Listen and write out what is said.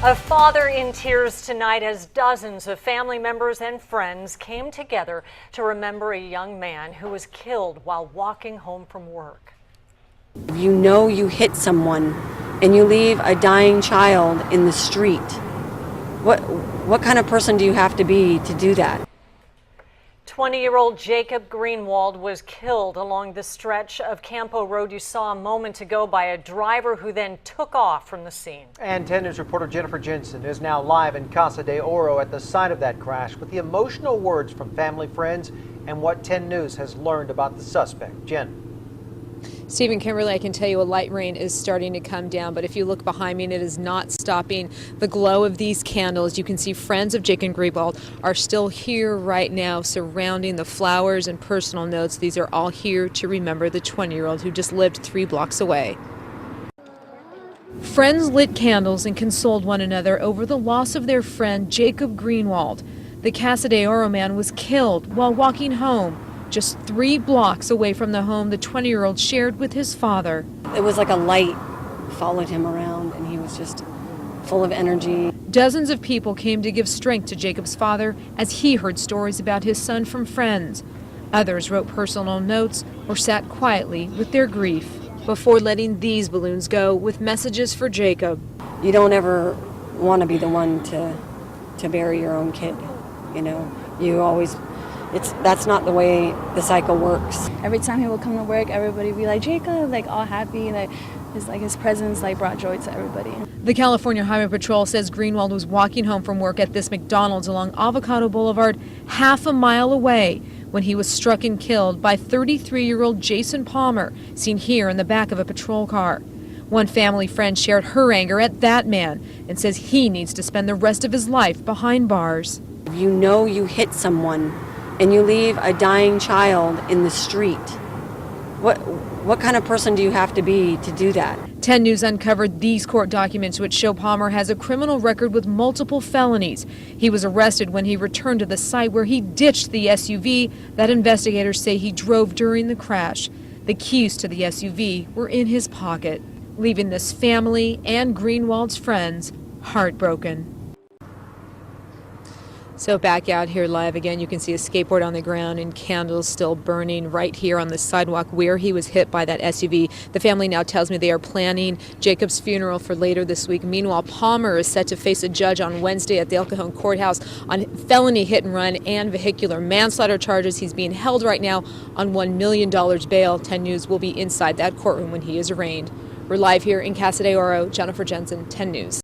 A father in tears tonight as dozens of family members and friends came together to remember a young man who was killed while walking home from work. You know you hit someone and you leave a dying child in the street. What kind of person do you have to be to do that? 20-year-old Jacob Greenwald was killed along the stretch of Campo Road you saw a moment ago by a driver who then took off from the scene. And 10 News reporter Jennifer Jensen is now live in Casa de Oro at the site of that crash with the emotional words from family, friends, and what 10 News has learned about the suspect. Jen. Stephen, Kimberly, I can tell you a light rain is starting to come down, but if you look behind me, it is not stopping. The glow of these candles, you can see friends of Jacob Greenwald are still here right now, surrounding the flowers and personal notes. These are all here to remember the 20-year-old who just lived 3 blocks away. Friends lit candles and consoled one another over the loss of their friend Jacob Greenwald. The Casa de Oro man was killed while walking home, just 3 blocks away from the home the 20-year-old shared with his father. It was like a light followed him around and he was just full of energy. Dozens of people came to give strength to Jacob's father as he heard stories about his son from friends. Others wrote personal notes or sat quietly with their grief before letting these balloons go with messages for Jacob. You don't ever want to be the one to bury your own kid, you know. You always that's not the way the cycle works. Every time he would come to work, everybody would be like, Jacob, like all happy, his presence brought joy to everybody. The California Highway Patrol says Greenwald was walking home from work at this McDonald's along Avocado Boulevard, half a mile away, when he was struck and killed by 33-year-old Jason Palmer, seen here in the back of a patrol car. One family friend shared her anger at that man and says he needs to spend the rest of his life behind bars. You know you hit someone and you leave a dying child in the street. What kind of person do you have to be to do that? 10 News uncovered these court documents which show Palmer has a criminal record with multiple felonies. He was arrested when he returned to the site where he ditched the SUV that investigators say he drove during the crash. The keys to the SUV were in his pocket, leaving this family and Greenwald's friends heartbroken. So back out here live again, you can see a skateboard on the ground and candles still burning right here on the sidewalk where he was hit by that SUV. The family now tells me they are planning Jacob's funeral for later this week. Meanwhile, Palmer is set to face a judge on Wednesday at the El Cajon Courthouse on felony hit and run and vehicular manslaughter charges. He's being held right now on $1 million bail. 10 News will be inside that courtroom when he is arraigned. We're live here in Casa de Oro. Jennifer Jensen, 10 News.